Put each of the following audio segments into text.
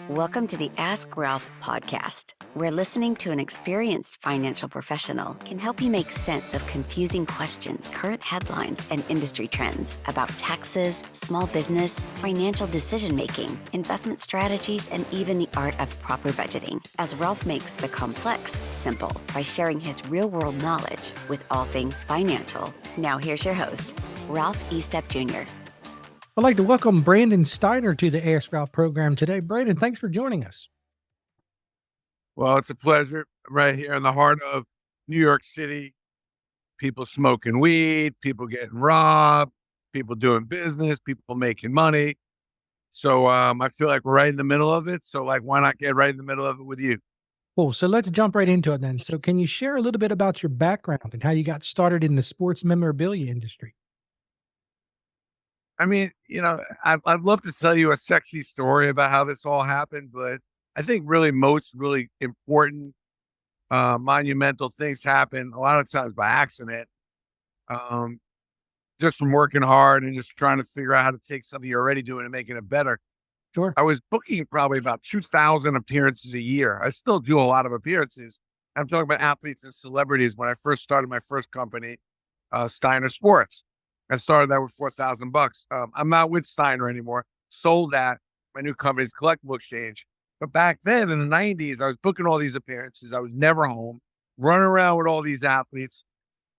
Welcome to the Ask Ralph podcast, where listening to an experienced financial professional can help you make sense of confusing questions, current headlines, and industry trends about taxes, small business, financial decision-making, investment strategies, and even the art of proper budgeting, as Ralph makes the complex simple by sharing his real-world knowledge with all things financial. Now here's your host, Ralph Estep Jr. I'd like to welcome Brandon Steiner to the Ask Ralph program today. Brandon, thanks for joining us. Well, it's a pleasure. Right here in the heart of New York City, people smoking weed, people getting robbed, people doing business, people making money. So I feel like we're right in the middle of it. So why not get right in the middle of it with you? Cool. So let's jump right into it then. So can you share a little bit about your background and how you got started in the sports memorabilia industry? I mean, I'd love to tell you a sexy story about how this all happened, but I think most really important, monumental things happen a lot of times by accident. Just from working hard and just trying to figure out how to take something you're already doing and making it better. Sure. I was booking probably about 2,000 appearances a year. I still do a lot of appearances. I'm talking about athletes and celebrities. When I first started my first company, Steiner Sports, I started that with $4,000. I'm not with Steiner anymore. Sold that. My new company's Collectible Exchange. But back then in the 90s, I was booking all these appearances. I was never home, running around with all these athletes,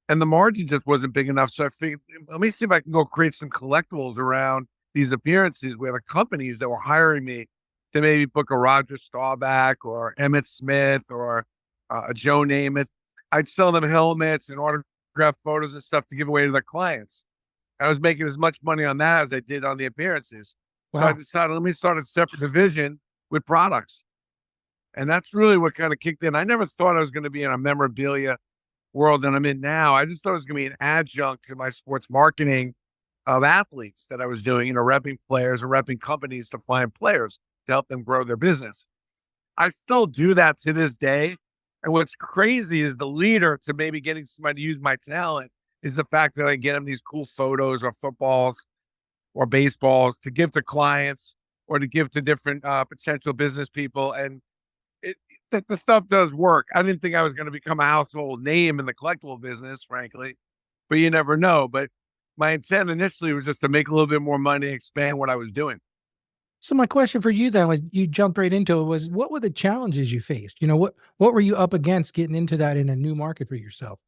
and the margin just wasn't big enough. So I figured, let me see if I can go create some collectibles around these appearances where the companies that were hiring me to maybe book a Roger Staubach or Emmett Smith or a Joe Namath, I'd sell them helmets and autograph photos and stuff to give away to their clients. I was making as much money on that as I did on the appearances. Wow. So I decided, let me start a separate division with products. And that's really what kind of kicked in. I never thought I was going to be in a memorabilia world that I'm in now. I just thought it was going to be an adjunct to my sports marketing of athletes that I was doing, repping players and repping companies to find players to help them grow their business. I still do that to this day. And what's crazy is the leader to maybe getting somebody to use my talent is the fact that I get them these cool photos or footballs or baseballs to give to clients or to give to different potential business people. And the stuff does work. I didn't think I was going to become a household name in the collectible business, frankly, but you never know. But my intent initially was just to make a little bit more money, expand what I was doing. So my question for you then, was you jumped right into it, was what were the challenges you faced? What were you up against getting into that in a new market for yourself?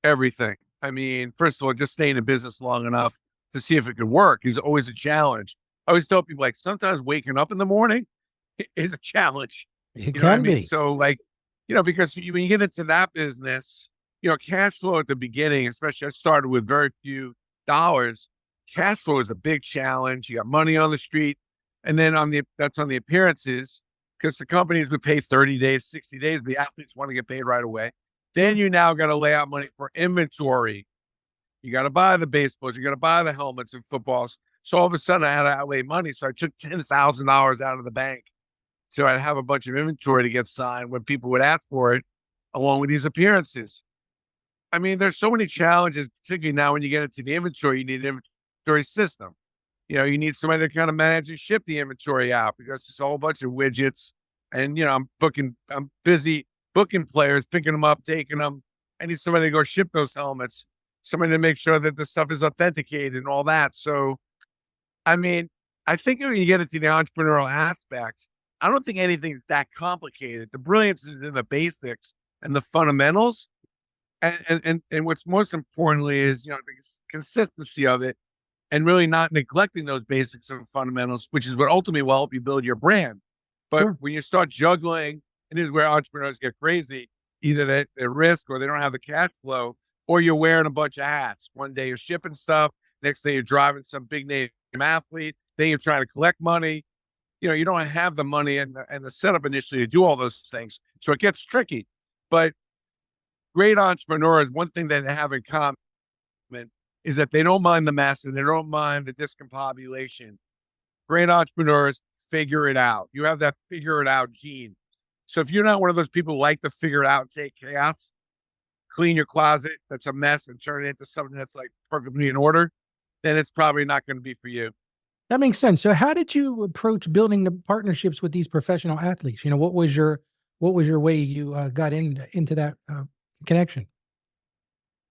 Everything. I mean, first of all, just staying in business long enough to see if it could work is always a challenge. I always tell people, sometimes waking up in the morning is a challenge. It You know what I can mean? be. So because when you get into that business, cash flow at the beginning, especially I started with very few dollars. Cash flow is a big challenge. You got money on the street. And then that's on the appearances, because the companies would pay 30 days, 60 days. The athletes want to get paid right away. Then you now got to lay out money for inventory. You got to buy the baseballs. You got to buy the helmets and footballs. So all of a sudden I had to outlay money. So I took $10,000 out of the bank. So I'd have a bunch of inventory to get signed when people would ask for it, along with these appearances. I mean, there's so many challenges, particularly now when you get into the inventory, you need an inventory system. You need somebody to kind of manage and ship the inventory out, because it's a whole bunch of widgets. And, I'm busy booking players, picking them up, taking them. I need somebody to go ship those helmets, somebody to make sure that the stuff is authenticated and all that. So, I mean, I think when you get into the entrepreneurial aspects, I don't think anything's that complicated. The brilliance is in the basics and the fundamentals. And what's most importantly is, the consistency of it, and really not neglecting those basics and fundamentals, which is what ultimately will help you build your brand. But Sure. when you start juggling, and this is where entrepreneurs get crazy, either they risk or they don't have the cash flow, or you're wearing a bunch of hats. One day you're shipping stuff, next day you're driving some big name athlete, then you're trying to collect money. You don't have the money and the setup initially to do all those things. So it gets tricky. But great entrepreneurs, one thing that they have in common is that they don't mind the mess and they don't mind the discombobulation. Great entrepreneurs figure it out. You have that figure it out gene. So if you're not one of those people who like to figure it out and take chaos, clean your closet that's a mess and turn it into something that's perfectly in order, then it's probably not going to be for you. That makes sense. So how did you approach building the partnerships with these professional athletes? What was your way you got into that connection?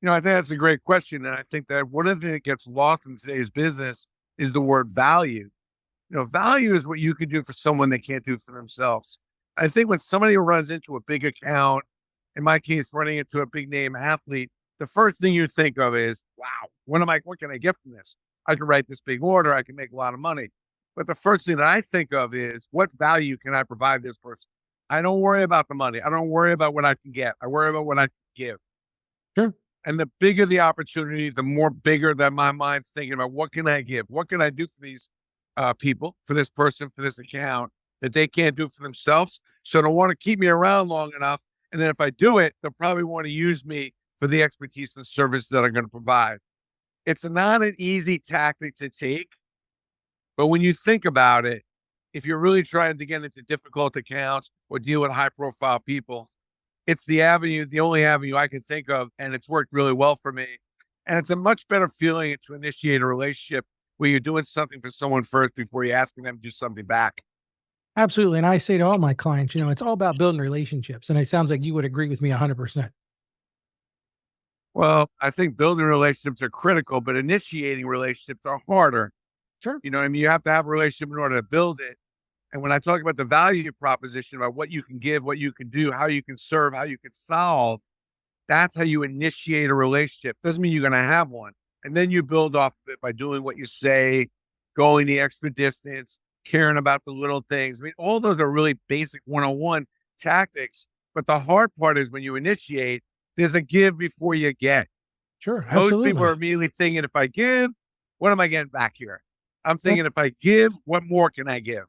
I think that's a great question. And I think that one of the things that gets lost in today's business is the word value. Value is what you can do for someone they can't do for themselves. I think when somebody runs into a big account, in my case, running into a big name athlete, the first thing you think of is, wow, what can I get from this? I can write this big order. I can make a lot of money. But the first thing that I think of is, what value can I provide this person? I don't worry about the money. I don't worry about what I can get. I worry about what I can give. Sure. And the bigger the opportunity, the more bigger that my mind's thinking about, what can I give? What can I do for these people, for this person, for this account that they can't do for themselves? So they'll want to keep me around long enough. And then if I do it, they'll probably want to use me for the expertise and service that I'm going to provide. It's not an easy tactic to take, but when you think about it, if you're really trying to get into difficult accounts or deal with high profile people, it's the only avenue I can think of, and it's worked really well for me. And it's a much better feeling to initiate a relationship where you're doing something for someone first before you're asking them to do something back. Absolutely. And I say to all my clients, it's all about building relationships. And it sounds like you would agree with me 100%. Well, I think building relationships are critical, but initiating relationships are harder. Sure. You know what I mean? You have to have a relationship in order to build it. And when I talk about the value proposition, about what you can give, what you can do, how you can serve, how you can solve, that's how you initiate a relationship. Doesn't mean you're going to have one. And then you build off of it by doing what you say, going the extra distance, caring about the little things. I mean, all those are really basic one-on-one tactics. But the hard part is when you initiate, there's a give before you get. Sure. Most people are Absolutely. immediately thinking, if I give, what am I getting back here? I'm thinking, if I give, what more can I give?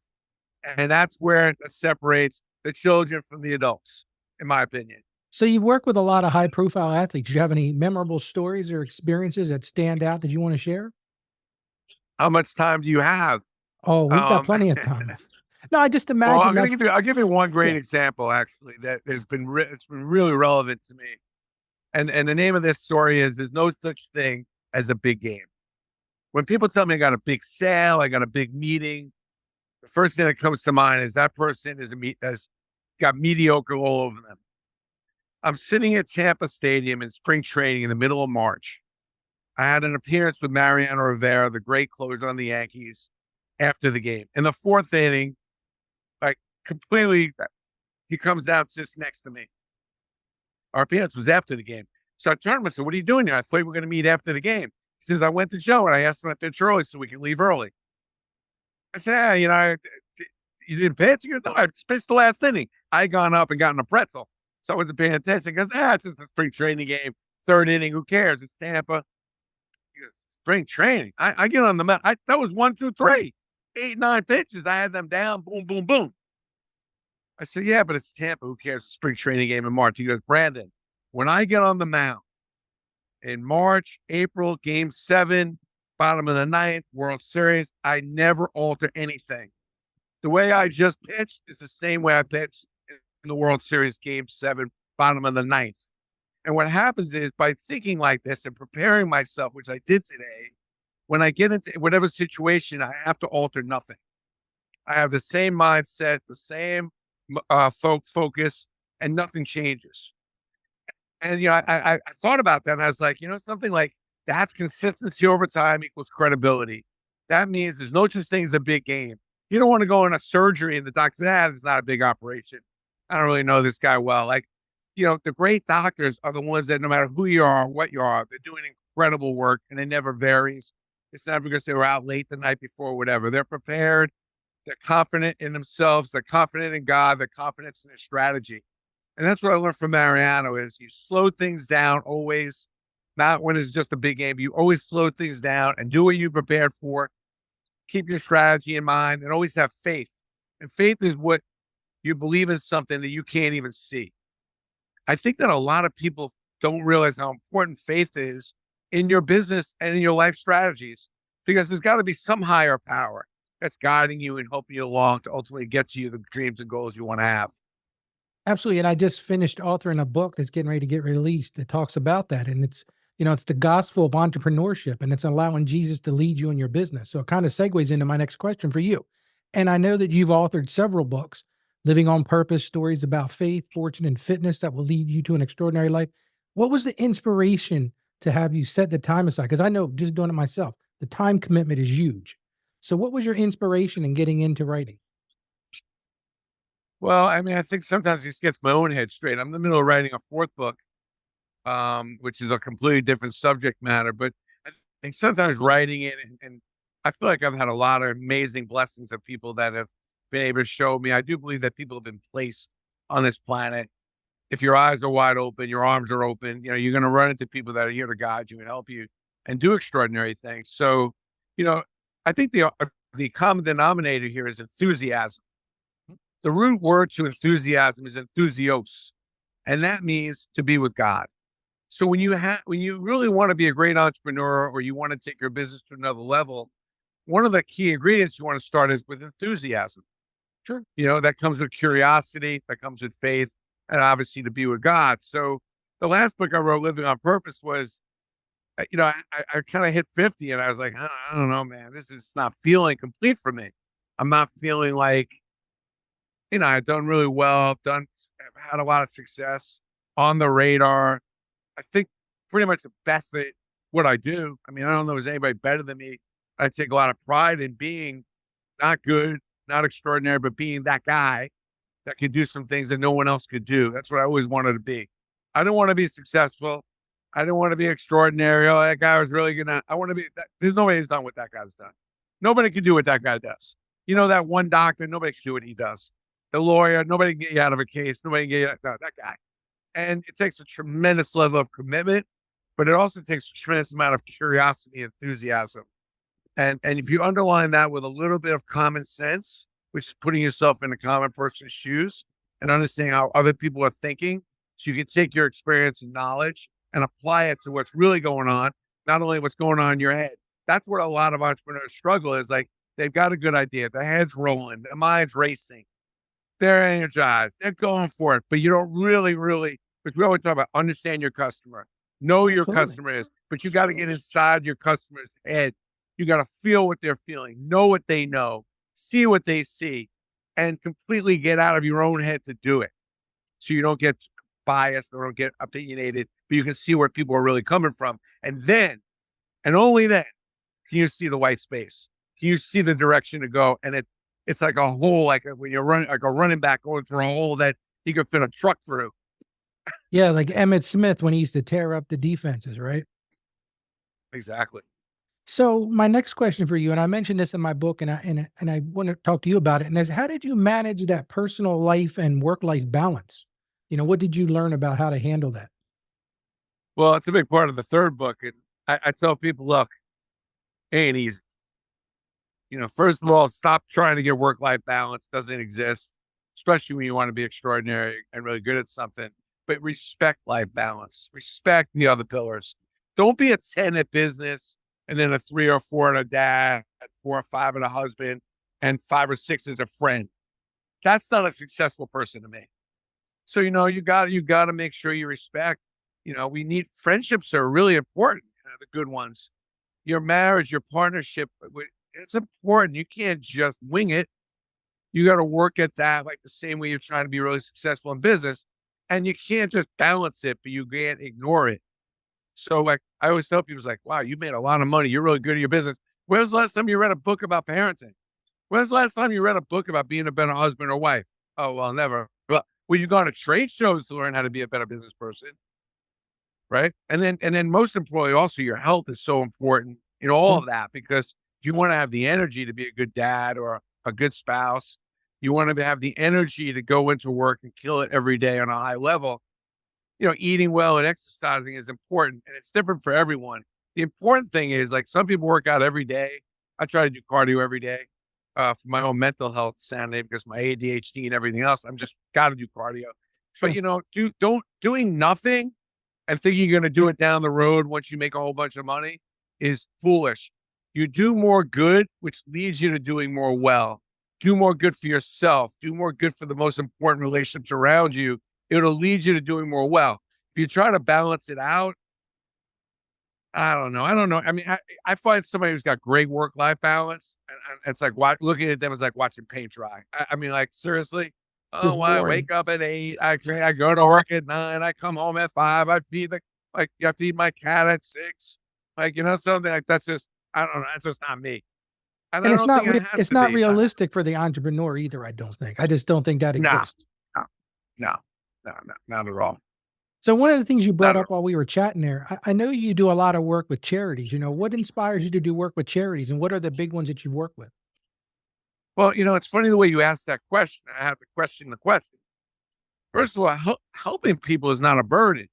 And that's where it separates the children from the adults, in my opinion. So you've worked with a lot of high profile athletes. Do you have any memorable stories or experiences that stand out that you want to share? How much time do you have? Oh, we've got Um, plenty of time. No, I just well, imagine that's I'll give you one great yeah. example actually that has been it's been really relevant to me. And the name of this story is, there's no such thing as a big game. When people tell me I got a big sale, I got a big meeting, the first thing that comes to mind is that person has got mediocre all over them. I'm sitting at Tampa Stadium in spring training in the middle of March. I had an appearance with Mariano Rivera, the great closer on the Yankees, after the game. In the fourth inning, like, completely, he comes down, sits next to me. Our appearance was after the game. So I turned to him and said, "What are you doing here? I thought we were going to meet after the game." He says, "I went to Joe and I asked him to pitch early so we can leave early." I said, you didn't pitch? He goes, "No, I pitched the last inning. I had gone up and gotten a pretzel. So I wasn't paying attention." He goes, "It's just a spring training game. Third inning. Who cares? It's Tampa." He goes, "Spring training." I get on the mound. That was 1, 2, 3, 8, 9 pitches. I had them down. Boom, boom, boom. I said, "Yeah, but it's Tampa. Who cares? Spring training game in March." He goes, "Brandon, when I get on the mound in March, April, game 7, bottom of the ninth, World Series, I never alter anything. The way I just pitched is the same way I pitched in the World Series, game 7, bottom of the ninth." And what happens is, by thinking like this and preparing myself, which I did today, when I get into whatever situation, I have to alter nothing. I have the same mindset, the same focus, and nothing changes. And I thought about that, and I was like, something like, that's consistency over time equals credibility. That means there's no such thing as a big game. You don't want to go in a surgery and the doctor says, it's not a big operation. I don't really know this guy well. Like, the great doctors are the ones that, no matter who you are, what you are, they're doing incredible work, and it never varies. It's not because they were out late the night before, or whatever. They're prepared. They're confident in themselves. They're confident in God. They're confident in their strategy. And that's what I learned from Mariano is, you slow things down always, not when it's just a big game. You always slow things down and do what you prepared for. Keep your strategy in mind and always have faith. And faith is what you believe in, something that you can't even see. I think that a lot of people don't realize how important faith is in your business and in your life strategies, because there's got to be some higher power that's guiding you and helping you along to ultimately get to you the dreams and goals you want to have. Absolutely. And I just finished authoring a book that's getting ready to get released that talks about that. And it's It's the gospel of entrepreneurship, and it's allowing Jesus to lead you in your business. So it kind of segues into my next question for you. And I know that you've authored several books: Living on Purpose, Stories about Faith, Fortune, and Fitness that will lead you to an extraordinary life. What was the inspiration to have you set the time aside? Because I know, just doing it myself, the time commitment is huge. So what was your inspiration in getting into writing? Well, I mean, I think sometimes this gets my own head straight. I'm in the middle of writing a fourth book, which is a completely different subject matter. But I think sometimes writing it, and I feel like I've had a lot of amazing blessings of people that have been able to show me. I do believe that people have been placed on this planet. If your eyes are wide open, your arms are open, you're going to run into people that are here to guide you and help you and do extraordinary things. So, you know, I think the common denominator here is enthusiasm. The root word to enthusiasm is enthusios, and that means to be with God. So when you really want to be a great entrepreneur, or you want to take your business to another level, one of the key ingredients you want to start is with enthusiasm. Sure. That comes with curiosity, that comes with faith, and obviously to be with God. So the last book I wrote, Living on Purpose, was, I kind of hit 50 and I was like, I don't know, man, this is not feeling complete for me. I'm not feeling like, I've done really well. I've had a lot of success on the radar. I think pretty much the best at what I do. I mean, I don't know if there's anybody better than me. I take a lot of pride in being not good, not extraordinary, but being that guy that could do some things that no one else could do. That's what I always wanted to be. I don't want to be successful. I don't want to be extraordinary. Oh, that guy was really good. I want to be, there's nobody who's done what that guy's done. Nobody can do what that guy does. That one doctor, nobody can do what he does. The lawyer, nobody can get you out of a case. Nobody can get you out, no, that guy. And it takes a tremendous level of commitment, but it also takes a tremendous amount of curiosity and enthusiasm. And if you underline that with a little bit of common sense, which is putting yourself in a common person's shoes and understanding how other people are thinking, so you can take your experience and knowledge and apply it to what's really going on, not only what's going on in your head. That's what a lot of entrepreneurs struggle is. Like, they've got a good idea, their head's rolling, their mind's racing, they're energized, they're going for it, but you don't really, because we always talk about understand your customer, know your Absolutely. customer is, but you got to get inside your customer's head. You got to feel what they're feeling, know what they know, see what they see, and completely get out of your own head to do it. So you don't get biased or don't get opinionated, but you can see where people are really coming from. And then, and only then, can you see the white space? Can you see the direction to go? And it's like a hole, when you're running, like a running back going through a hole that he could fit a truck through. Yeah, like Emmett Smith when he used to tear up the defenses, right? Exactly. So my next question for you, and I mentioned this in my book, and I want to talk to you about it, and is how did you manage that personal life and work life balance? What did you learn about how to handle that? Well, it's a big part of the third book. And I tell people, look, it ain't easy. First of all, stop trying to get work-life balance. Doesn't exist, especially when you want to be extraordinary and really good at something. But respect life balance. Respect the other pillars. Don't be a 10 at business and then a 3 or 4 and a dad, 4 or 5 and a husband, and 5 or 6 as a friend. That's not a successful person to me. So, you got to make sure you respect. We need friendships are really important, the good ones. Your marriage, your partnership, it's important. You can't just wing it. You got to work at that like the same way you're trying to be really successful in business. And you can't just balance it, but you can't ignore it. So like I always tell people, like, wow, you made a lot of money. You're really good at your business. When's the last time you read a book about parenting? When's the last time you read a book about being a better husband or wife? Oh, well, never. Well, you go to trade shows to learn how to be a better business person. Right. And then most importantly, also your health is so important in all of that, because if you want to have the energy to be a good dad or a good spouse, you want to have the energy to go into work and kill it every day on a high level. Eating well and exercising is important, and it's different for everyone. The important thing is, like, some people work out every day. I try to do cardio every day for my own mental health sanity, because my ADHD and everything else, I'm just got to do cardio. Sure. But doing nothing and thinking you're going to do it down the road once you make a whole bunch of money is foolish. You do more good, which leads you to doing more well. Do more good for yourself. Do more good for the most important relationships around you. It'll lead you to doing more well. If you try to balance it out, I don't know. I mean, I find somebody who's got great work-life balance, and it's like looking at them is like watching paint dry. I mean, like seriously. Just Oh, I boring. wake up at 8. I go to work at 9. I come home at 5. I feed I feed my cat at 6. Like, something like that's just I don't know. That's just not me, and And I don't think it has it's to not be. realistic for the entrepreneur either, I don't think. I just don't think that No, exists. no, no, no, not at all. So one of the things you Not brought at up all. while we were chatting there, I know you do a lot of work with charities. What inspires you to do work with charities, and what are the big ones that you work with? Well, it's funny the way you asked that question. I have to question the question. First of all, helping people is not a burden.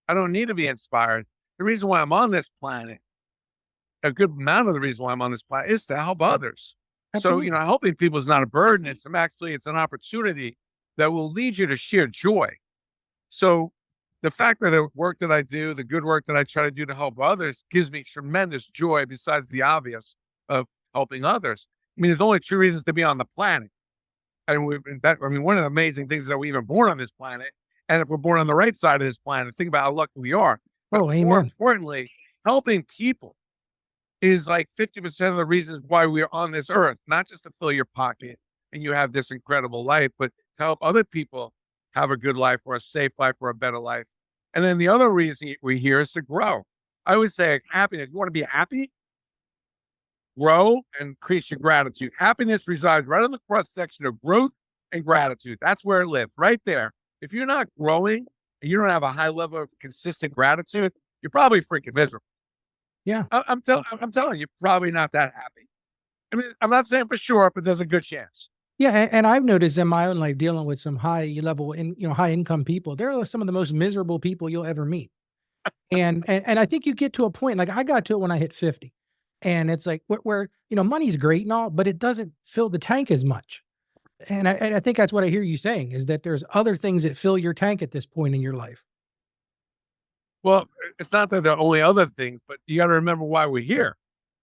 I don't need to be inspired. The reason why I'm on this planet, a good amount of the reason why I'm on this planet is to help others. So, Absolutely. helping people is not a burden. It's an opportunity that will lead you to share joy. So the fact that the work that I do, the good work that I try to do to help others gives me tremendous joy besides the obvious of helping others. I mean, there's only 2 reasons to be on the planet. And one of the amazing things is that we're even born on this planet. And if we're born on the right side of this planet, think about how lucky we are. But Oh, more amen. importantly, helping people is like 50% of the reasons why we're on this earth, not just to fill your pocket and you have this incredible life, but to help other people have a good life or a safe life or a better life. And then the other reason we're here is to grow. I always say happiness. You want to be happy? Grow and increase your gratitude. Happiness resides right on the cross section of growth and gratitude. That's where it lives, right there. If you're not growing and you don't have a high level of consistent gratitude, you're probably freaking miserable. Yeah. I'm telling you, probably not that happy. I mean, I'm not saying for sure, but there's a good chance. Yeah, and I've noticed in my own life dealing with some high level high income people, they're some of the most miserable people you'll ever meet. And I think you get to a point, like I got to it when I hit 50. And it's like where money's great and all, but it doesn't fill the tank as much. And I think that's what I hear you saying is that there's other things that fill your tank at this point in your life. Well, it's not that there are only other things, but you got to remember why we're here.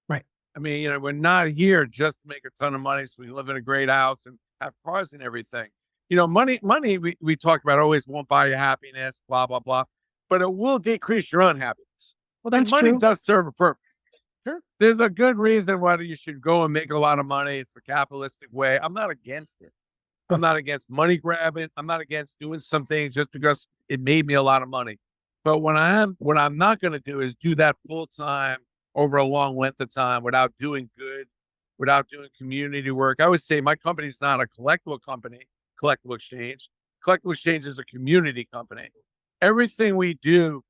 Right. I mean, we're not here just to make a ton of money so we live in a great house and have cars and everything. Money we talk about always won't buy you happiness, blah, blah, blah, but it will decrease your unhappiness. Well, And that's money true. does serve a purpose. Sure. There's a good reason why you should go and make a lot of money. It's the capitalistic way. I'm not against it. I'm not against money grabbing. I'm not against doing some things just because it made me a lot of money. But what I'm not going to do is do that full time over a long length of time without doing good, without doing community work. I would say my company's not a collectible company, Collectible Exchange. Collectible Exchange is a community company. Everything we do,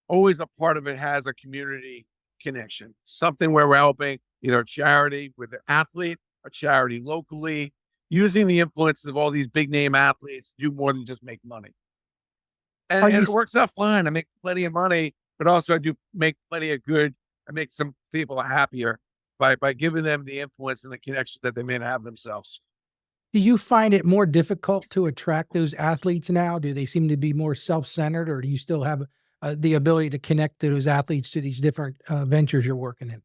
always a part of it has a community connection, something where we're helping either a charity with an athlete, a charity locally, using the influences of all these big name athletes to do more than just make money. Are And you it works out fine. I make plenty of money, but also I do make plenty of good. I make some people happier by giving them the influence and the connection that they may not have themselves. Do you find it more difficult to attract those athletes now? Do they seem to be more self-centered, or do you still have the ability to connect those athletes to these different ventures you're working in?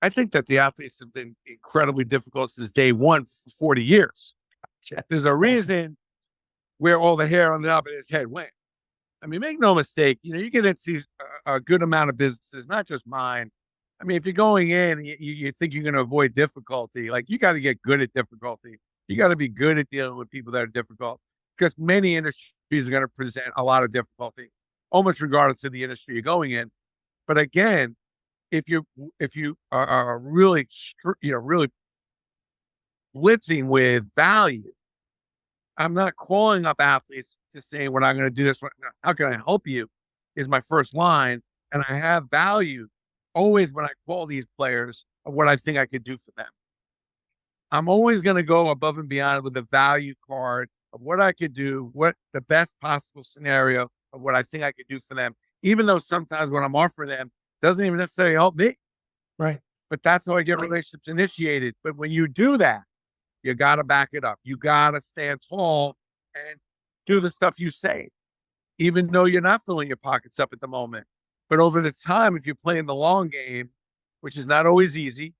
I think that the athletes have been incredibly difficult since day one for 40 years. There's a reason where all the hair on the top of his head went. I mean, make no mistake, you get into a good amount of businesses, not just mine. I mean, if you're going in and you think you're going to avoid difficulty, like you got to get good at difficulty. You got to be good at dealing with people that are difficult because many industries are going to present a lot of difficulty, almost regardless of the industry you're going in. But again, if you are really, really blitzing with value, I'm not calling up athletes to say what I'm going to do this. How can I help you? Is my first line, and I have value always when I call these players of what I think I could do for them. I'm always going to go above and beyond with the value card of what I could do, what the best possible scenario of what I think I could do for them, even though sometimes what I'm offering them doesn't even necessarily help me. Right. But that's how I get relationships initiated. But when you do that, you got to back it up. You got to stand tall and do the stuff you say, even though you're not filling your pockets up at the moment. But over the time, if you're playing the long game, which is not always easy,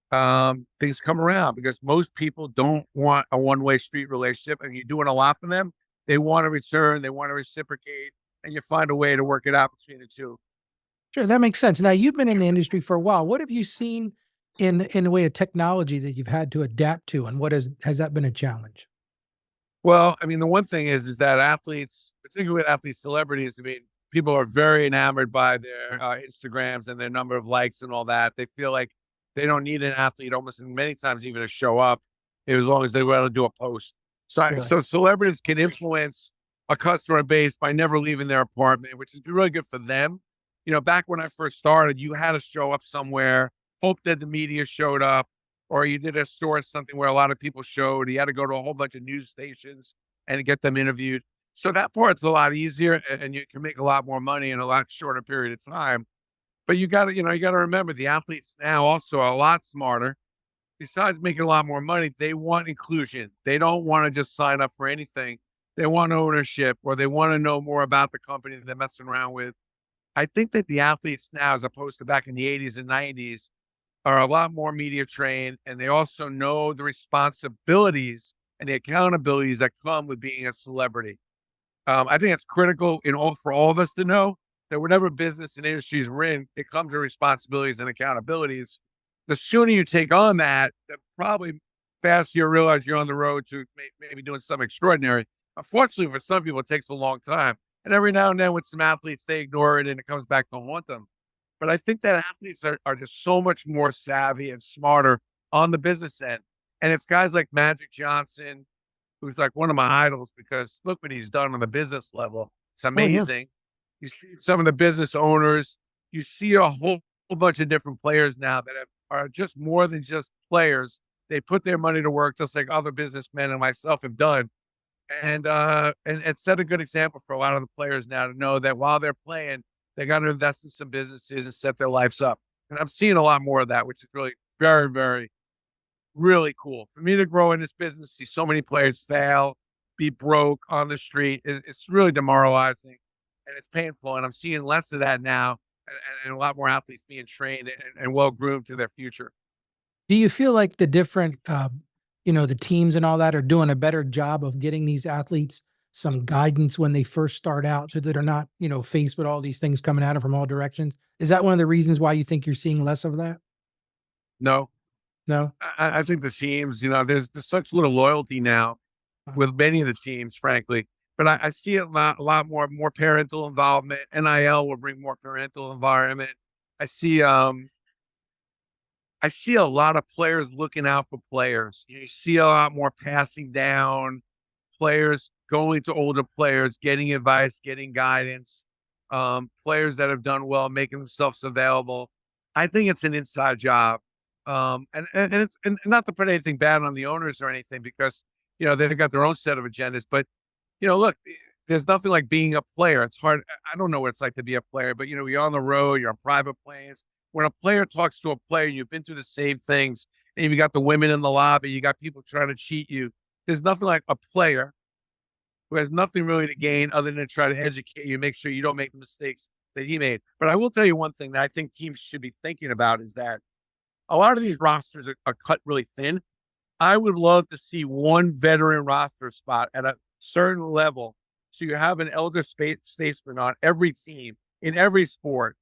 things come around because most people don't want a one-way street relationship, and you're doing a lot for them. They want to return, they want to reciprocate, and you find a way to work it out between the two. Sure, that makes sense. Now, you've been in the industry for a while. What have you seen in the way of technology that you've had to adapt to, and what has that been a challenge? Well, I mean, the one thing is that athletes, particularly with athletes, celebrities, I mean, people are very enamored by their Instagrams and their number of likes and all that. They feel like they don't need an athlete almost many times even to show up as long as they want to do a post. Really? So celebrities can influence a customer base by never leaving their apartment, which is really good for them. You know, back when I first started, you had to show up somewhere, hope that the media showed up, or you did a store or something where a lot of people showed. You had to go to a whole bunch of news stations and get them interviewed. So that part's a lot easier and you can make a lot more money in a lot shorter period of time. But you got to remember the athletes now also are a lot smarter. Besides making a lot more money, they want inclusion. They don't want to just sign up for anything. They want ownership or they want to know more about the company that they're messing around with. I think that the athletes now, as opposed to back in the 80s and 90s, are a lot more media trained, and they also know the responsibilities and the accountabilities that come with being a celebrity. I think it's critical for all of us to know that whatever business and industries we're in, it comes with responsibilities and accountabilities. The sooner you take on that, the probably faster you realize you're on the road to maybe doing something extraordinary. Unfortunately, for some people, it takes a long time. And every now and then with some athletes, they ignore it and it comes back to haunt them. But I think that athletes are just so much more savvy and smarter on the business end. And it's guys like Magic Johnson, who's like one of my idols because look what he's done on the business level. It's Oh, yeah. amazing. You see some of the business owners, you see a whole bunch of different players now that are just more than just players. They put their money to work just like other businessmen and myself have done. And set a good example for a lot of the players now to know that while they're playing, they got to invest in some businesses and set their lives up. And I'm seeing a lot more of that, which is really very, very, really cool. For me to grow in this business, see so many players fail, be broke on the street, it's really demoralizing and it's painful. And I'm seeing less of that now and a lot more athletes being trained and well groomed to their future. Do you feel like the different, the teams and all that are doing a better job of getting these athletes some guidance when they first start out so that they're not, faced with all these things coming at them from all directions? Is that one of the reasons why you think you're seeing less of that? No, No? I think the teams, there's such little loyalty now with many of the teams, frankly. But I see a lot more parental involvement. NIL will bring more parental environment. I see I see a lot of players looking out for players. You see a lot more passing down, players going to older players, getting advice, getting guidance, players that have done well, making themselves available. I think it's an inside job. And not to put anything bad on the owners or anything because, they've got their own set of agendas. But, look, there's nothing like being a player. It's hard. I don't know what it's like to be a player, but, you're on the road, you're on private planes. When a player talks to a player, you've been through the same things. And you got the women in the lobby, you got people trying to cheat you. There's nothing like a player who has nothing really to gain other than try to educate you, make sure you don't make the mistakes that he made. But I will tell you one thing that I think teams should be thinking about is that a lot of these rosters are cut really thin. I would love to see one veteran roster spot at a certain level. So you have an elder statesman on every team in every sport,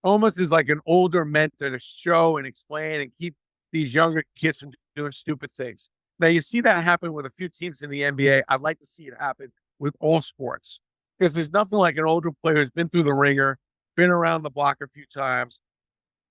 almost as like an older mentor to show and explain and keep these younger kids from doing stupid things. Now you see that happen with a few teams in the NBA. I'd like to see it happen with all sports because there's nothing like an older player who's been through the ringer, been around the block a few times.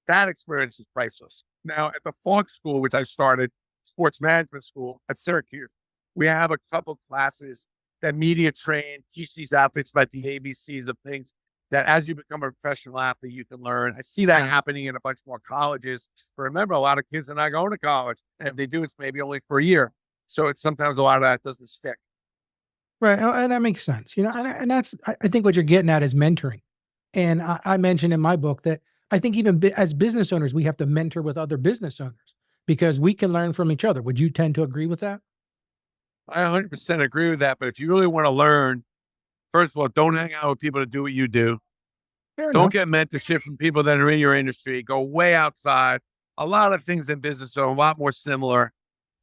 That experience is priceless. Now at the Falk School, which I started, sports management school at Syracuse, we have a couple classes that media train, teach these athletes about the ABCs of things that as you become a professional athlete, you can learn. I see that happening in a bunch more colleges. But remember, a lot of kids are not going to college. And if they do, it's maybe only for a year. So it's sometimes a lot of that doesn't stick. Right. And that makes sense. And that's, I think what you're getting at is mentoring. And I mentioned in my book that I think even as business owners, we have to mentor with other business owners because we can learn from each other. Would you tend to agree with that? I 100% agree with that. But if you really want to learn, first of all, don't hang out with people that do what you do. Fair Don't enough. get mentorship from people that are in your industry. Go way outside. A lot of things in business are a lot more similar,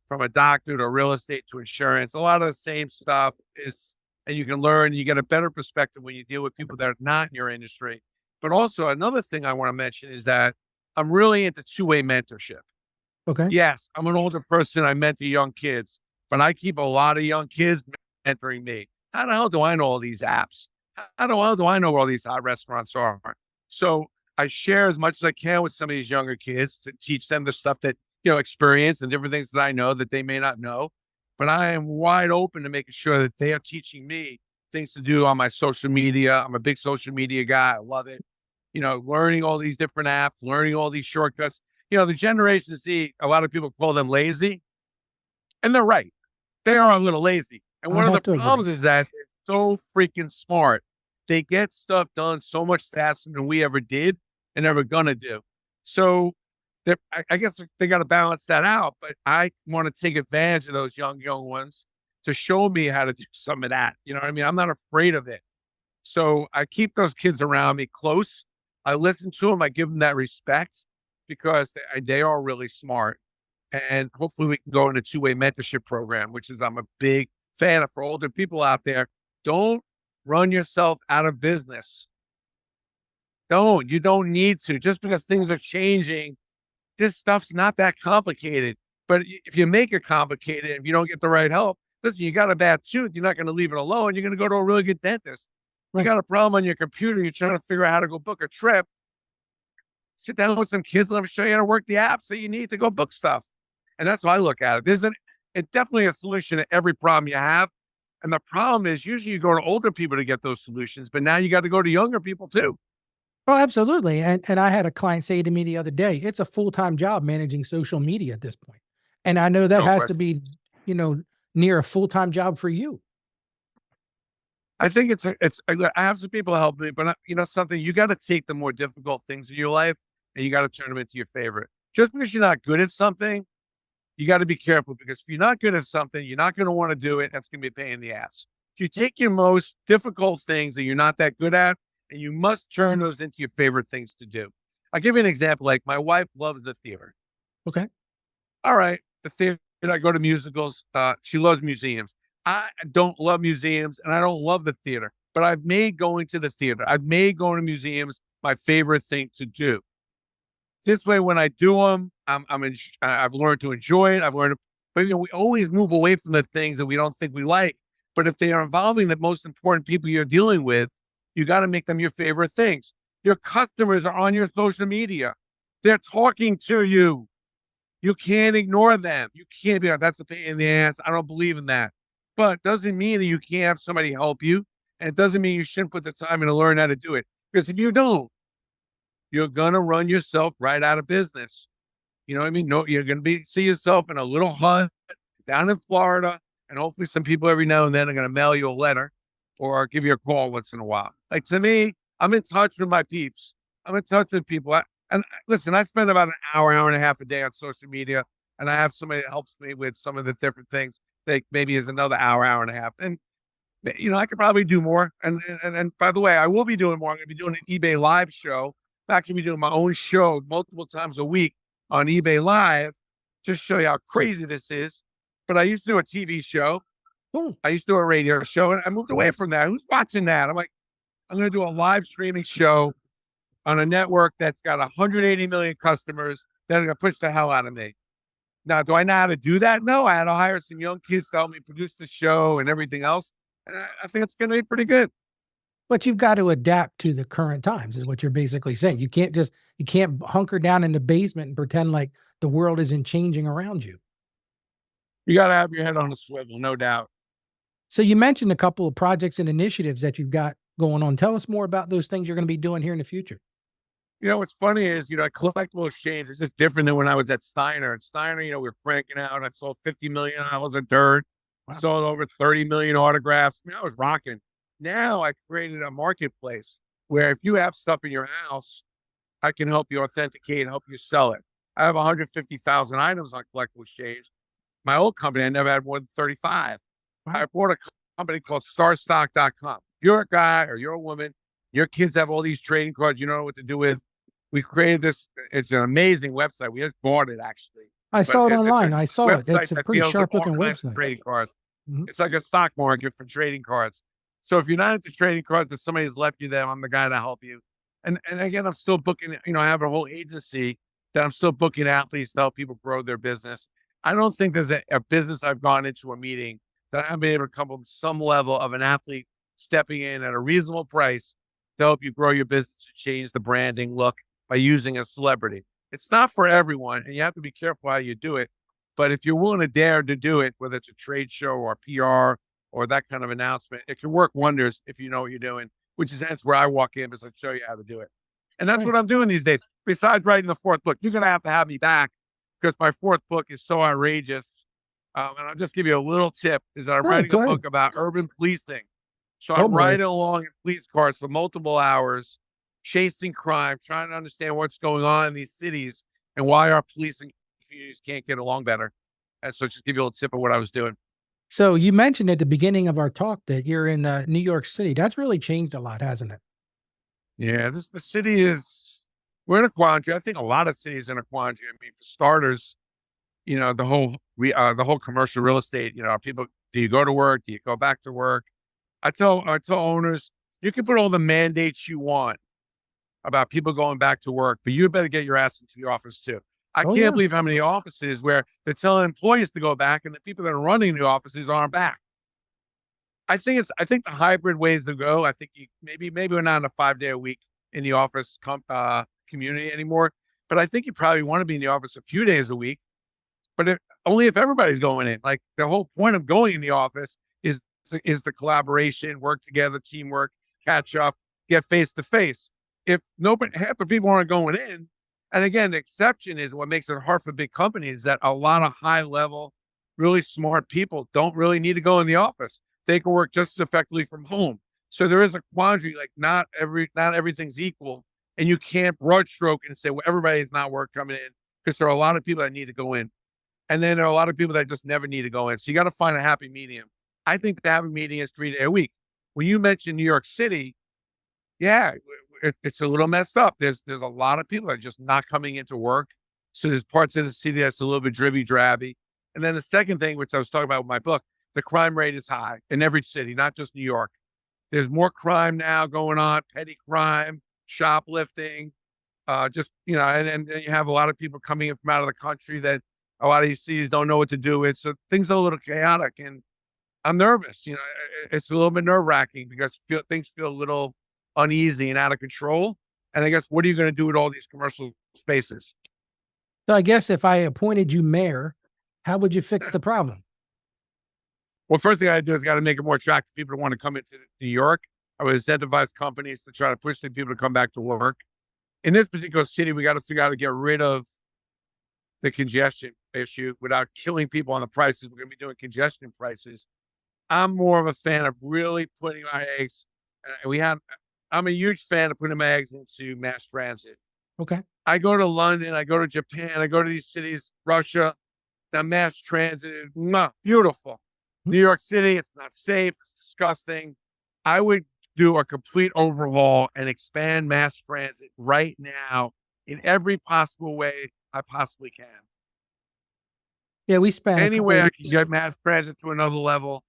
from a doctor to real estate to insurance. A lot of the same stuff is, and you can learn, you get a better perspective when you deal with people that are not in your industry. But also another thing I want to mention is that I'm really into two-way mentorship. Okay. Yes, I'm an older person. I mentor young kids, but I keep a lot of young kids mentoring me. How the hell do I know all these apps? How the hell do I know where all these hot restaurants are? So I share as much as I can with some of these younger kids to teach them the stuff that, experience and different things that I know that they may not know. But I am wide open to making sure that they are teaching me things to do on my social media. I'm a big social media guy. I love it. Learning all these different apps, learning all these shortcuts. The Generation Z, a lot of people call them lazy, and they're right. They are a little lazy. And I one of the have to agree. problems is that they're so freaking smart. They get stuff done so much faster than we ever did and ever gonna do. So I guess they got to balance that out. But I want to take advantage of those young ones to show me how to do some of that. You know what I mean? I'm not afraid of it. So I keep those kids around me close. I listen to them. I give them that respect because they are really smart. And hopefully we can go in a two-way mentorship program, which is I'm a big fan of for older people out there. Don't run yourself out of business. You don't need to. Just because things are changing, this stuff's not that complicated. But if you make it complicated, if you don't get the right help, listen, you got a bad tooth, you're not going to leave it alone. You're going to go to a really good dentist. Right. You got a problem on your computer, you're trying to figure out how to go book a trip. Sit down with some kids, let them show you how to work the apps that you need to go book stuff. And that's how I look at it. It's definitely a solution to every problem you have. And the problem is usually you go to older people to get those solutions, but now you got to go to younger people too. Oh, absolutely. And I had a client say to me the other day, it's a full-time job managing social media at this point. And I know that No has to question. be, near a full-time job for you. I think I have some people help me, but something, you got to take the more difficult things in your life and you got to turn them into your favorite. Just because you're not good at something, you got to be careful, because if you're not good at something, you're not going to want to do it. That's going to be a pain in the ass. You take your most difficult things that you're not that good at, and you must turn those into your favorite things to do. I'll give you an example. Like my wife loves the theater. Okay. All right. The theater, I go to musicals. She loves museums. I don't love museums and I don't love the theater, but I've made going to the theater, I've made going to museums my favorite thing to do. This way, when I do them, I've learned to enjoy it. But we always move away from the things that we don't think we like. But if they are involving the most important people you're dealing with, you got to make them your favorite things. Your customers are on your social media. They're talking to you. You can't ignore them. You can't be like, that's a pain in the ass. I don't believe in that. But it doesn't mean that you can't have somebody help you. And it doesn't mean you shouldn't put the time in to learn how to do it. Because if you don't, you're going to run yourself right out of business. You know what I mean? No, you're going to see yourself in a little hut down in Florida. And hopefully some people every now and then are going to mail you a letter or give you a call once in a while. Like to me, I'm in touch with my peeps. I'm in touch with people. Listen, I spend about an hour and a half a day on social media, and I have somebody that helps me with some of the different things that maybe is another hour and a half. And, I could probably do more. And by the way, I will be doing more. I'm going to be doing an eBay live show. I'm actually be doing my own show multiple times a week on eBay Live, just show you how crazy this is. But I used to do a TV show. I used to do a radio show, and I moved away from that. Who's watching that? I'm like, I'm going to do a live streaming show on a network that's got 180 million customers that are going to push the hell out of me. Now, do I know how to do that? No, I had to hire some young kids to help me produce the show and everything else. And I think it's going to be pretty good. But you've got to adapt to the current times is what you're basically saying. You can't hunker down in the basement and pretend like the world isn't changing around you. You got to have your head on a swivel, no doubt. So you mentioned a couple of projects and initiatives that you've got going on. Tell us more about those things you're going to be doing here in the future. What's funny is, Collectible Exchange is just different than when I was at Steiner. At Steiner, we were cranking out. I sold $50 million of dirt. Wow. Sold over 30 million autographs. I was rocking. Now I created a marketplace where if you have stuff in your house, I can help you authenticate and help you sell it. I have 150,000 items on Collectible Exchange. My old company, I never had more than 35. Wow. I bought a company called starstock.com. If you're a guy or you're a woman, your kids have all these trading cards you don't know what to do with. We created this. It's an amazing website. We just bought it, actually. I saw it online. I saw it. It's a pretty sharp looking website. Trading cards. Mm-hmm. It's like a stock market for trading cards. So if you're not into trading cards, but somebody has left you there, I'm the guy to help you. And again, I'm still booking, I have a whole agency that I'm still booking athletes to help people grow their business. I don't think there's a business I've gone into a meeting that I've been able to come up with some level of an athlete stepping in at a reasonable price to help you grow your business, to change the branding look by using a celebrity. It's not for everyone, and you have to be careful how you do it. But if you're willing to dare to do it, whether it's a trade show or PR or that kind of announcement, it can work wonders if you know what you're doing, which is that's where I walk in because I show you how to do it. And that's what Thanks. I'm doing these days. Besides writing the fourth book, you're going to have me back because my fourth book is so outrageous. And I'll just give you a little tip is that I'm Oh, writing a go ahead. book about urban policing. So Oh I'm boy. riding along in police cars for multiple hours, chasing crime, trying to understand what's going on in these cities and why our policing communities can't get along better. And so just give you a little tip of what I was doing. So you mentioned at the beginning of our talk that you're in New York City. That's really changed a lot, hasn't it? Yeah, the city is, we're in a quandary. I think a lot of cities in a quandary. I mean, for starters, the whole commercial real estate, people, do you go to work? Do you go back to work? I tell owners, you can put all the mandates you want about people going back to work, but you better get your ass into the office too. I Oh can't yeah. believe how many offices where they're telling employees to go back and the people that are running the offices aren't back. I think the hybrid ways to go. I think maybe we're not in a 5 day a week in the office community anymore, but I think you probably want to be in the office a few days a week, but only if everybody's going in. Like the whole point of going in the office is the collaboration, work together, teamwork, catch up, get face to face. If nobody, half the people aren't going in, and again, the exception is what makes it hard for big companies that a lot of high level, really smart people don't really need to go in the office. They can work just as effectively from home. So there is a quandary, like not everything's equal, and you can't broad stroke and say, well, everybody's not work coming in because there are a lot of people that need to go in. And then there are a lot of people that just never need to go in. So you got to find a happy medium. I think the happy medium is 3 day a week. When you mentioned New York City, yeah, it's a little messed up. There's a lot of people that are just not coming into work. So there's parts of the city that's a little bit dribby drabby. And then the second thing, which I was talking about with my book, the crime rate is high in every city, not just New York. There's more crime now going on, petty crime, shoplifting, and you have a lot of people coming in from out of the country that a lot of these cities don't know what to do with. So things are a little chaotic and I'm nervous. It's a little bit nerve wracking because things feel a little uneasy and out of control. And I guess, what are you going to do with all these commercial spaces? So I guess if I appointed you mayor, how would you fix the problem? Well, first thing I do is got to make it more attractive to people to want to come into New York. I would incentivize companies to try to push the people to come back to work. In this particular city, we got to figure out how to get rid of the congestion issue without killing people on the prices. We're going to be doing congestion prices. I'm more of a fan of really putting my eggs. I'm a huge fan of putting my eggs into mass transit. Okay. I go to London, I go to Japan, I go to these cities, Russia, the mass transit is beautiful. Hmm. New York City, it's not safe, it's disgusting. I would do a complete overhaul and expand mass transit right now in every possible way I possibly can. Yeah, we spent a Any couple way of I can weeks. get mass transit to another level,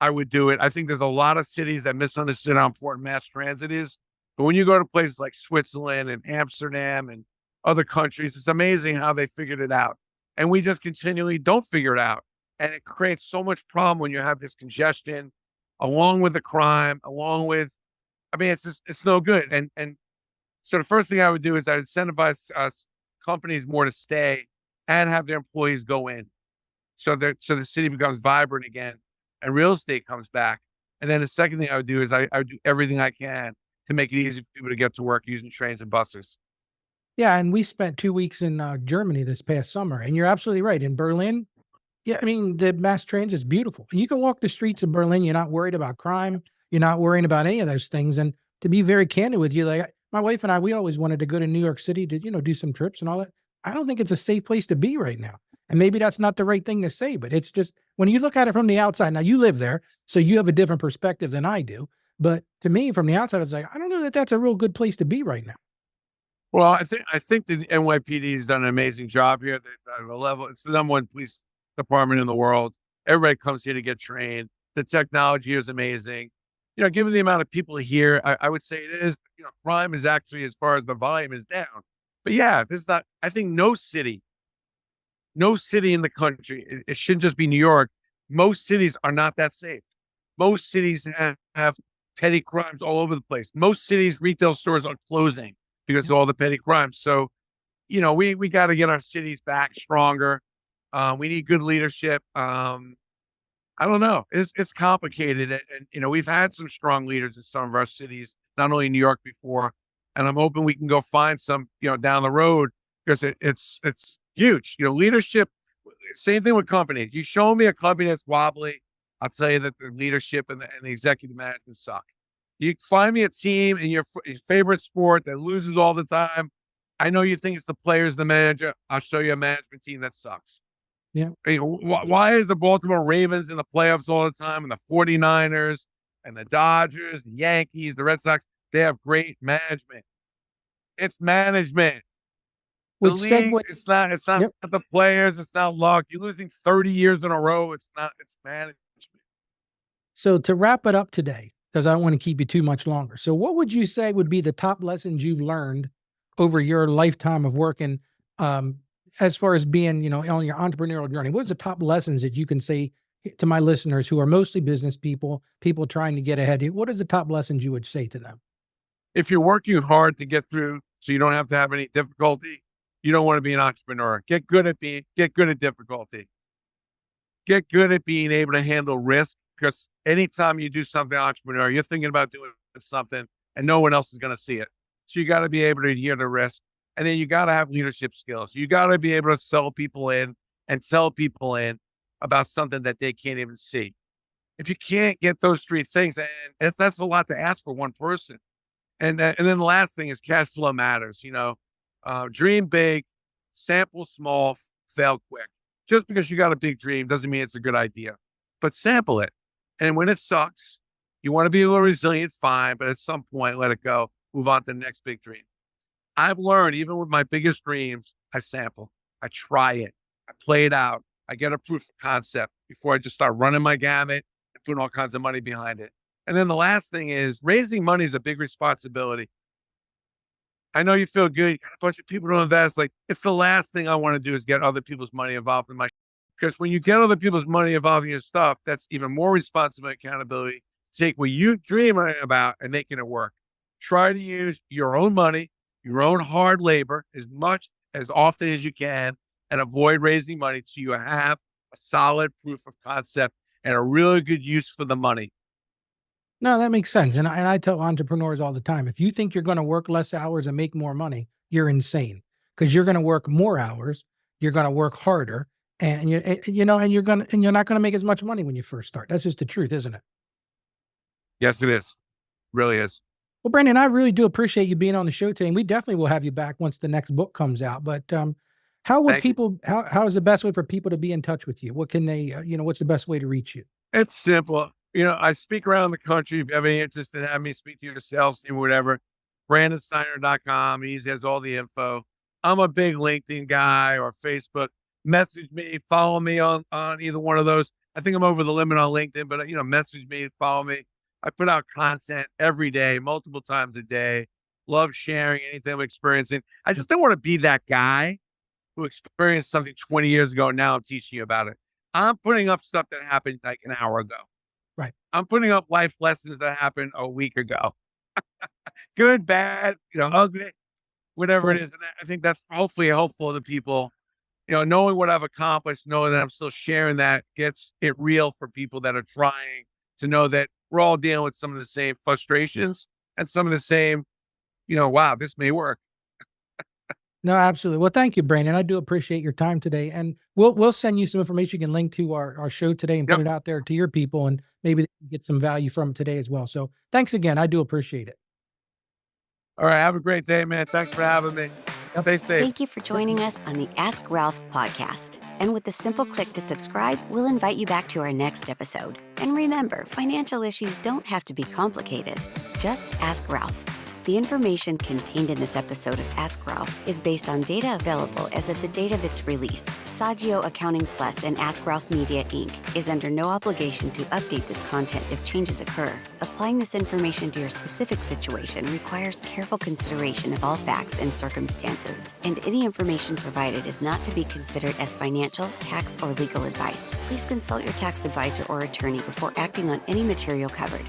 I would do it. I think there's a lot of cities that misunderstood how important mass transit is. But when you go to places like Switzerland and Amsterdam and other countries, it's amazing how they figured it out. And we just continually don't figure it out. And it creates so much problem when you have this congestion, along with the crime, it's no good. And so the first thing I would do is I'd incentivize companies more to stay and have their employees go in. So the city becomes vibrant again and real estate comes back. And then the second thing I would do is I would do everything I can to make it easy for people to get to work using trains and buses. Yeah, and we spent 2 weeks in Germany this past summer, and you're absolutely right. In Berlin, yeah, I mean, the mass transit is beautiful. You can walk the streets of Berlin, you're not worried about crime, you're not worrying about any of those things. And to be very candid with you, like my wife and I, we always wanted to go to New York City to, do some trips and all that. I don't think it's a safe place to be right now. And maybe that's not the right thing to say, but it's just when you look at it from the outside. Now you live there, so you have a different perspective than I do. But to me, from the outside, it's like, I don't know that that's a real good place to be right now. Well, I think the NYPD has done an amazing job here. It's the number one police department in the world. Everybody comes here to get trained. The technology is amazing. given the amount of people here, I would say it is, crime is actually, as far as the volume, is down. But yeah, this is not, I think no city in the country, it shouldn't just be New York. Most cities are not that safe. Most cities have petty crimes all over the place. Most cities, retail stores are closing because of all the petty crimes. So, we got to get our cities back stronger. We need good leadership. I don't know. It's complicated, and we've had some strong leaders in some of our cities, not only in New York before, and I'm hoping we can go find some, down the road, because it's huge. Leadership. Same thing with companies. You show me a company that's wobbly, I'll tell you that the leadership and the executive management suck. You find me a team in your favorite sport that loses all the time. I know you think it's the players, the manager. I'll show you a management team that sucks. Yeah. Why is the Baltimore Ravens in the playoffs all the time, and the 49ers and the Dodgers, the Yankees, the Red Sox? They have great management. It's management. The Which league, segue. it's not Yep. the players, it's not luck. You're losing 30 years in a row. It's management. So to wrap it up today, because I don't want to keep you too much longer. So what would you say would be the top lessons you've learned over your lifetime of working, as far as being, on your entrepreneurial journey? What's the top lessons that you can say to my listeners who are mostly business people trying to get ahead? What is the top lessons you would say to them? If you're working hard to get through so you don't have to have any difficulty, you don't want to be an entrepreneur. Get good at difficulty. Get good at being able to handle risk, because anytime you do something entrepreneurial, you're thinking about doing something and no one else is going to see it. So you got to be able to adhere to risk. And then you got to have leadership skills. You got to be able to sell people in and tell people in about something that they can't even see. If you can't get those three things, and that's a lot to ask for one person. And then the last thing is cash flow matters. Dream big, sample small, fail quick. Just because you got a big dream doesn't mean it's a good idea, but sample it. And when it sucks, you want to be a little resilient, fine, but at some point, let it go, move on to the next big dream. I've learned, even with my biggest dreams, I sample, I try it, I play it out, I get a proof of concept before I just start running my gamut and putting all kinds of money behind it. And then the last thing is, raising money is a big responsibility. I know you feel good. You got a bunch of people to invest. Like, it's the last thing I want to do is get other people's money involved in my, because when you get other people's money involved in your stuff, that's even more responsibility, accountability. Take what you dream about and making it work. Try to use your own money, your own hard labor as often as you can, and avoid raising money till you have a solid proof of concept and a really good use for the money. No, that makes sense. And I tell entrepreneurs all the time, if you think you're going to work less hours and make more money, you're insane, because you're going to work more hours. You're going to work harder, and and you're not going to make as much money when you first start. That's just the truth, isn't it? Yes, it is. Really is. Well, Brandon, I really do appreciate you being on the show today, and we definitely will have you back once the next book comes out. But how would Thank you. people? How is the best way for people to be in touch with you? What can they? What's the best way to reach you? It's simple. I speak around the country. If you have any interest in having me speak to your sales team or whatever, BrandonSteiner.com. He has all the info. I'm a big LinkedIn guy, or Facebook. Message me, follow me on either one of those. I think I'm over the limit on LinkedIn, but message me, follow me. I put out content every day, multiple times a day. Love sharing anything I'm experiencing. I just don't want to be that guy who experienced something 20 years ago. And now I'm teaching you about it. I'm putting up stuff that happened like an hour ago. Right. I'm putting up life lessons that happened a week ago. Good, bad, ugly, whatever it is. And I think that's hopefully helpful to people. Knowing what I've accomplished, knowing that I'm still sharing that, gets it real for people that are trying to know that we're all dealing with some of the same frustrations and some of the same, wow, this may work. No, absolutely. Well, thank you, Brandon. I do appreciate your time today, and we'll send you some information. You can link to our show today and put it out there to your people, and maybe they can get some value from it today as well. So thanks again. I do appreciate it. All right. Have a great day, man. Thanks for having me. Stay safe. Thank you for joining us on the Ask Ralph podcast. And with a simple click to subscribe, we'll invite you back to our next episode. And remember, financial issues don't have to be complicated. Just ask Ralph. The information contained in this episode of Ask Ralph is based on data available as of the date of its release. Saggio Accounting Plus and Ask Ralph Media, Inc. is under no obligation to update this content if changes occur. Applying this information to your specific situation requires careful consideration of all facts and circumstances, and any information provided is not to be considered as financial, tax, or legal advice. Please consult your tax advisor or attorney before acting on any material covered.